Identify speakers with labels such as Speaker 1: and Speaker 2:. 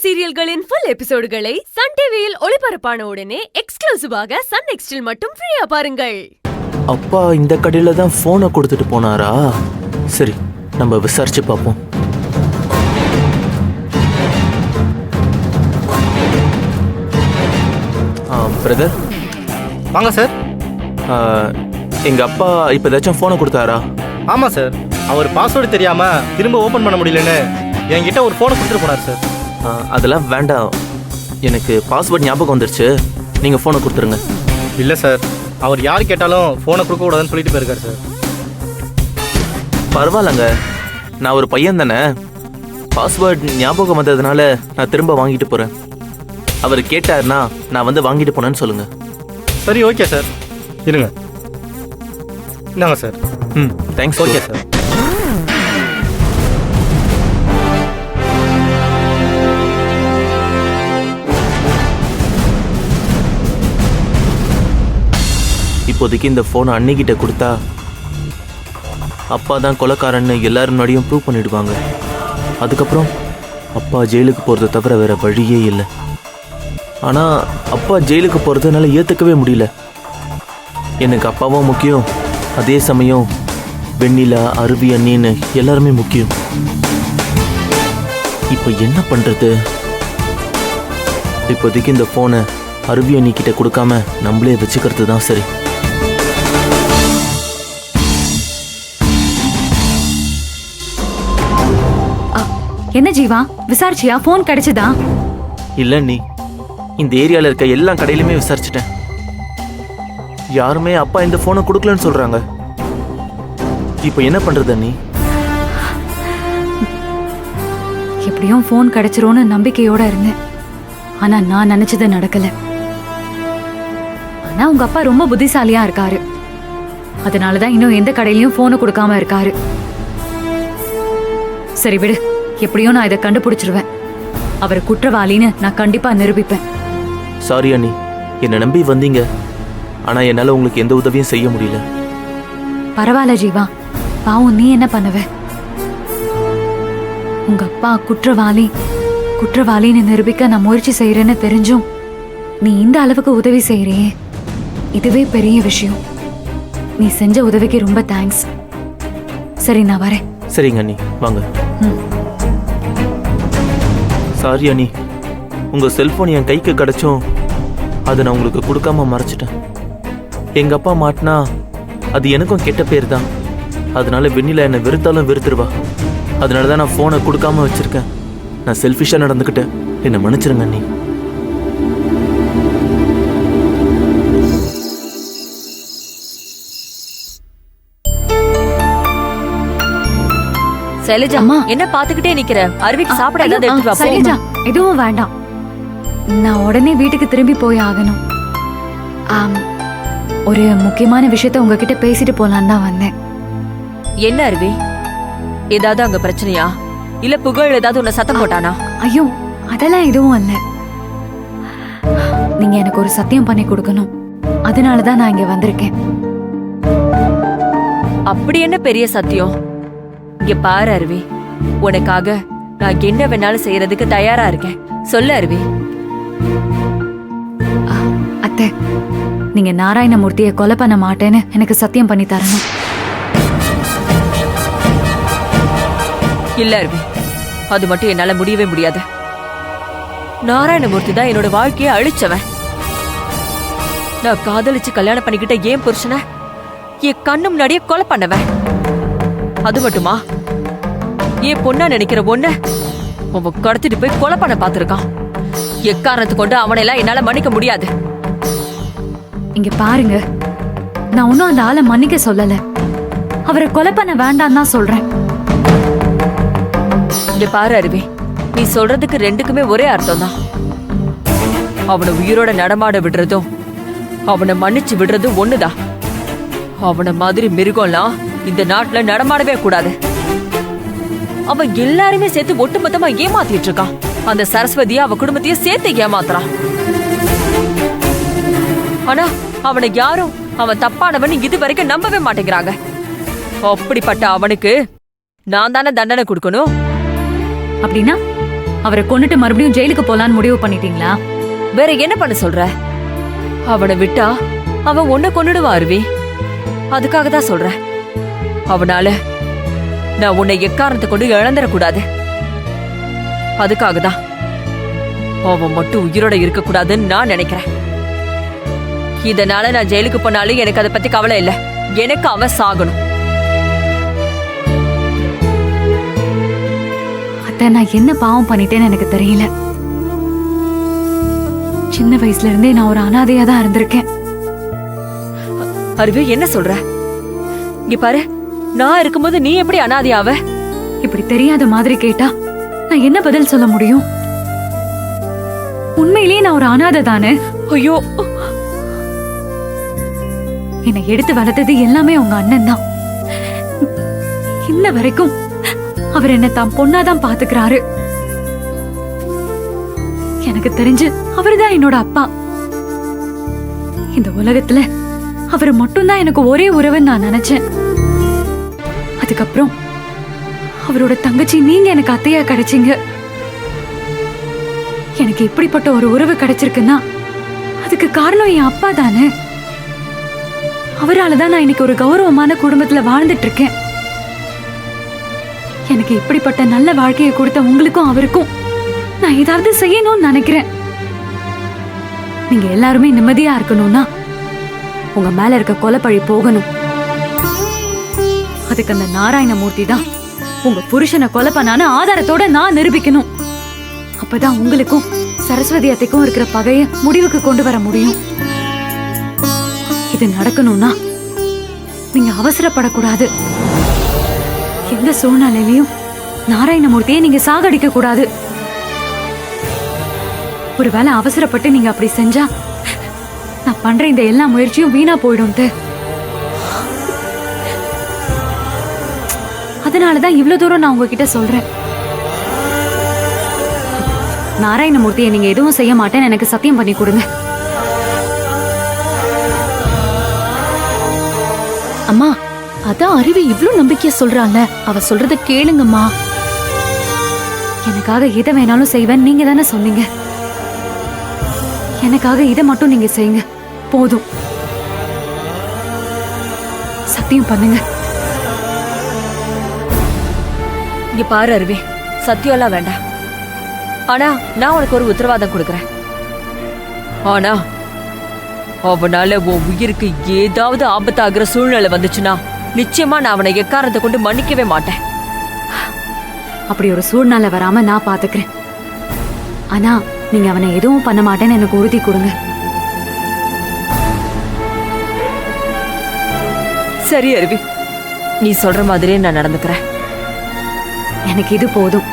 Speaker 1: சீரியல்களின் full எபிசோடுகளை Sun டிவியில் ஒளிபரப்பான உடனே எக்ஸ்க்ளூசிவாக சன் நெக்ஸ்டில் மட்டும் ஃப்ரீயா பாருங்கள்.
Speaker 2: அப்பா இந்த கடையில தான் போனை கொடுத்துட்டு போனாரா? சரி, நம்ம விசாரிச்சு பார்ப்போம். பிரதர்
Speaker 3: வாங்க சார்.
Speaker 2: எங்க அப்பா இப்ப ஏதாச்சும் போனை கொடுத்தாரா?
Speaker 3: ஆமா சார், அவர் பாஸ்வேர்டு தெரியாம திரும்ப ஓபன் பண்ண முடியலன்னு என்கிட்ட ஒரு போனை கொடுத்துட்டு போனார் சார்.
Speaker 2: அதெல்லாம் வேண்டாம், எனக்கு பாஸ்வேர்ட் ஞாபகம் வந்துருச்சு. நீங்க போனை கொடுத்துருங்க.
Speaker 3: இல்லை சார், அவர் யார் கேட்டாலும் ஃபோனை கொடுக்கக்கூடாதுன்னு சொல்லிட்டு போயிருக்காரு சார்.
Speaker 2: பரவாயில்லங்க, நான் ஒரு பையன் தானே. பாஸ்வேர்ட் ஞாபகம் வந்ததுனால நான் திரும்ப வாங்கிட்டு போறேன். அவர் கேட்டாருன்னா நான் வந்து வாங்கிட்டு போனேன்னு சொல்லுங்க.
Speaker 3: சரி, ஓகே சார். இருங்க, இந்தாங்க சார்.
Speaker 2: தேங்க்ஸ்.
Speaker 3: Okay sir.
Speaker 2: இப்போதைக்கு இந்த ஃபோனை அன்னிக்கிட்ட கொடுத்தா அப்பா தான் கொலைக்காரன்னு எல்லாரும் முன்னாடியும் ப்ரூவ் பண்ணிடுவாங்க. அதுக்கப்புறம் அப்பா ஜெயிலுக்கு போகிறத தவிர வேற வழியே இல்லை. ஆனால் அப்பா ஜெயிலுக்கு போகிறதுனால ஏற்றுக்கவே முடியல. எனக்கு அப்பாவும் முக்கியம், அதே சமயம் வெண்ணிலா, அருவி அண்ணின்னு எல்லாருமே முக்கியம். இப்போ என்ன பண்ணுறது? இப்போதைக்கு இந்த ஃபோனை அருவி அண்ணிக்கிட்ட கொடுக்காம நம்மளே வச்சுக்கிறது தான் சரி.
Speaker 4: என்ன ஜீவா, விசாரிச்சியா? போன் கிடைச்சதா?
Speaker 2: இல்ல நீ, இந்த ஏரியால இருக்க எல்லா கடையிலுமே விசாரிச்சிட்டேன். யாருமே அப்பா இந்த போனை கொடுக்கலன்னு சொல்றாங்க. இப்போ என்ன பண்றது நீ?
Speaker 4: எப்படியும் போன் கிடைச்சிரும்னு நம்பிக்கையோட இருந்தேன். ஆனா நான் நினைச்சது நடக்கல. ஆனா உங்க அப்பா ரொம்ப புத்திசாலியா இருக்காரு. அதனாலதான் இன்னும் எந்த கடையிலயும் போனை கொடுக்காம இருக்காரு. சரி விடு, எப்படியும் நான் இதை கண்டுபிடிச்சிருவேன். அவரை குற்றவாளின்னு நான் கண்டிப்பா நிரூபிப்பேன்.
Speaker 2: சாரி அண்ணி, என்னை நம்பி வந்தீங்க. ஆனா என்னால உங்களுக்கு எந்த உதவியும் செய்ய முடியல.
Speaker 4: பரவாயில்ல ஜீவா, பாவம் நீ என்ன பண்ணுவ? உங்க அப்பா குற்றவாளின்னு நிரூபிக்க நான் முயற்சி செய்யறேன்னு தெரிஞ்சும் நீ இந்த அளவுக்கு உதவி செய்யறியே, இதுவே பெரிய விஷயம். நீ செஞ்ச உதவிக்கு ரொம்ப தேங்க்ஸ். சரி, நான் வரேன்.
Speaker 2: சரிங்க அண்ணி, வாங்க. சாரி அண்ணி, உங்க செல்போன் என் கைக்கு கிடைச்சும் அதை நான் உங்களுக்கு கொடுக்காம மறைச்சிட்டேன். எங்க அப்பா மாட்டினா அது எனக்கும் கெட்ட பேர் தான். அதனால வெண்ணிலா என்னை வெறுத்தாலும் வெறுத்துருவா. அதனால தான் நான் ஃபோனை கொடுக்காம வச்சிருக்கேன். நான் செல்ஃபிஷா நடந்துக்கிட்டேன், என்னை மன்னிச்சிருங்க அண்ணி.
Speaker 1: சைலஜா, என்ன பாத்துக்கிட்டே நிக்கிற? அருவிக்கு சாப்பிட ஏதாவது எடுத்து வா.
Speaker 4: சைலஜா, எதுவும் வேண்டாம். நான் உடனே வீட்டுக்கு திரும்பி போய் ஆகணும். ஒரு முக்கியமான விஷயத்த உங்ககிட்ட பேசிட்டு போலான்னு தான் வந்தேன்.
Speaker 1: என்ன அருவி, ஏதாவது அங்க பிரச்சனையா? இல்ல புகழ் ஏதாவது உன்னை சத்தம் போட்டானா?
Speaker 4: ஐயோ, அதெல்லாம் எதுவும் இல்ல. நீங்க எனக்கு ஒரு சத்தியம் பண்ணி கொடுக்கணும். அதனாலதான் நான் இங்க வந்திருக்கேன்.
Speaker 1: அப்படி என்ன பெரிய சத்தியம்? இங்க பாரு அருவி, உனக்காக நான் என்ன வேணாலும் செய்யறதுக்கு தயாரா இருக்கேன். சொல்லு அருவி.
Speaker 4: அத்தை, நீங்க நாராயணமூர்த்தியை கொலை பண்ண மாட்டேன்னு எனக்கு சத்தியம் பண்ணி தரணும்.
Speaker 1: இல்ல அருவி, அது மட்டும் என்னால முடியவே முடியாது. நாராயணமூர்த்தி தான் என்னோட வாழ்க்கையை அழிச்சவன். நான் காதலிச்சு கல்யாணம் பண்ணிக்கிட்ட ஏன் புருஷனை என் கண்ணு முன்னாடியே கொலை பண்ணவன். அது மட்டுமா, என் பொண்ணா நினைக்கிற பொண்ண அவன் கடத்திட்டு போய் கொலை பண்ண பாத்துருக்கான். எக்காரணத்து கொண்டு அவனையெல்லாம் என்னால மன்னிக்க முடியாது.
Speaker 4: இங்க பாருங்க, நான் ஒன்னும் அந்த ஆளை மன்னிக்க சொல்லல. அவரை கொலை பண்ண வேண்டாம் தான் சொல்றேன்.
Speaker 1: இங்க பாரு அருவி, நீ சொல்றதுக்கு ரெண்டுக்குமே ஒரே அர்த்தம் தான். அவனை உயிரோட நடமாட விடுறதும் அவனை மன்னிச்சு விடுறதும் ஒண்ணுதான். அவனை மாதிரி மிருகம்லாம் இந்த நாட்டுல நடமாடவே கூடாது. அவன் எல்லாருமே சேர்த்து ஒட்டுமொத்தமா ஏமாத்திட்டு இருக்கான். அந்த சரஸ்வதியா அவ குடும்பத்தையே சேர்த்து ஏமாத்துறான். ஆனா அவனை யாரும் அவன் தப்பானவன் இது வரைக்கும் நம்பவே மாட்டேங்கிறாங்க. அப்படிப்பட்ட அவனுக்கு நான் தானே தண்டனை கொடுக்கணும்.
Speaker 4: அப்படின்னா அவரை கொன்னுட்டு மறுபடியும் ஜெயிலுக்கு போலான்னு முடிவு பண்ணிட்டீங்களா?
Speaker 1: வேற என்ன பண்ண சொல்ற? அவனை விட்டா அவன் உன்னை கொன்னுடுவான் அருவி. அதுக்காக தான் சொல்றேன். அவனால நான் உன்னை எக்காரணத்தை கொண்டு இழந்துடக்கூடாது. அதுக்காக தான் அவன் மட்டும் உயிரோட இருக்க கூடாதுன்னு நான் நினைக்கிறேன். இதனால நான் ஜெயிலுக்கு போனாலும் எனக்கு அதை பத்தி கவலை இல்லை. எனக்கு அவன் சாகணும்.
Speaker 4: அத்தை, நான் என்ன பாவம் பண்ணிட்டேன்னு எனக்கு தெரியல. சின்ன வயசுல இருந்தே நான் ஒரு அனாதையா தான் இருந்திருக்கேன்.
Speaker 1: அருவி என்ன சொல்ற? இங்க பாரு, நான் இருக்கும்போது நீ எப்படி அனாதையாவ?
Speaker 4: இப்படி தெரியாத மாதிரி கேட்டா நான் என்ன பதில் சொல்ல முடியும்? உண்மையிலேயே நான் ஒரு அனாதை தானே.
Speaker 1: ஐயோ,
Speaker 4: என்னை எடுத்து வளர்த்தது எல்லாமே உங்க அண்ணன் தான். இன்ன வரைக்கும் அவர் என்ன தான் பொண்ணாதான் பாத்துக்கிறாரு. எனக்கு தெரிஞ்சு அவர்தான் என்னோட அப்பா. இந்த உலகத்துல அவர் மட்டும்தான் எனக்கு ஒரே உறவுன்னு நான் நினைச்சேன். அதுக்கப்புறம் அவரோட தங்கச்சி நீங்க எனக்கு அத்தையா கிடைச்சீங்க. எனக்கு இப்படிப்பட்ட ஒரு உறவு கிடைச்சிருக்குன்னா அதுக்கு காரணம் என் அப்பா தானே. அவரால் தான் நான் இன்னைக்கு ஒரு கௌரவமான குடும்பத்துல வாழ்ந்துட்டு இருக்கேன். எனக்கு இப்படிப்பட்ட நல்ல வாழ்க்கையை கொடுத்த உங்களுக்கும் அவருக்கும் நான் ஏதாவது செய்யணும்னு நினைக்கிறேன். நீங்க எல்லாருமே நிம்மதியா இருக்கணும்னா உங்க மேல இருக்க கொலைப்பழி போகணும். அதுக்கு அந்த நாராயணமூர்த்தி தான் உங்க புருஷனை கொலை பண்ணான்னு ஆதாரத்தோட நான் நிரூபிக்கணும். அப்பதான் உங்களுக்கும் சரஸ்வதி அத்தைக்கும் இருக்கிற பகைய முடிவுக்கு கொண்டு வர முடியும். இது நடக்கணும்னா நீங்க அவசரப்படக்கூடாது. எந்த சூழ்நிலையிலையும் நாராயணமூர்த்தியை நீங்க சாகடிக்க கூடாது. ஒருவேளை அவசரப்பட்டு நீங்க அப்படி செஞ்சா நான் பண்ற இந்த எல்லா முயற்சியும் வீணா போயிடும். அதனாலதான் இவ்வளவு தூரம் நான் உங்ககிட்ட சொல்றேன். நாராயணமூர்த்தியை நீங்க எதுவும் செய்ய மாட்டேன்னு எனக்கு சத்தியம் பண்ணி கொடுங்க.
Speaker 5: அம்மா, அதான் அருவி இவ்ளோ நம்பிக்கையா சொல்றான்ல, அவ சொல்றத கேளுங்கம்மா.
Speaker 4: எனக்காக எதை வேணாலும் செய்வேன் நீங்க தானே சொன்னீங்க. எனக்காக இதை மட்டும் நீங்க செய்யுங்க போதும். சத்தியம் பண்ணுங்க.
Speaker 1: இங்க பாரு அருவி, சத்தியம்லாம் வேண்டாம். ஆனா நான் உனக்கு ஒரு உத்தரவாதம் கொடுக்கறேன். ஆனா அவனால உன் உயிருக்கு ஏதாவது ஆபத்தாகிற சூழ்நிலை வந்துச்சுன்னா நிச்சயமா நான் அவனை எக்காரணத்தை கொண்டு மன்னிக்கவே மாட்டேன்.
Speaker 4: அப்படி ஒரு சூழ்நிலை வராம நான் பாத்துக்கிறேன். ஆனா நீங்க அவனை எதுவும் பண்ண மாட்டேன்னு எனக்கு உறுதி கொடுங்க.
Speaker 1: சரி அருவி, நீ சொல்ற மாதிரியே நான் நடந்துக்கிறேன்.
Speaker 4: எனக்கு இது போதும்.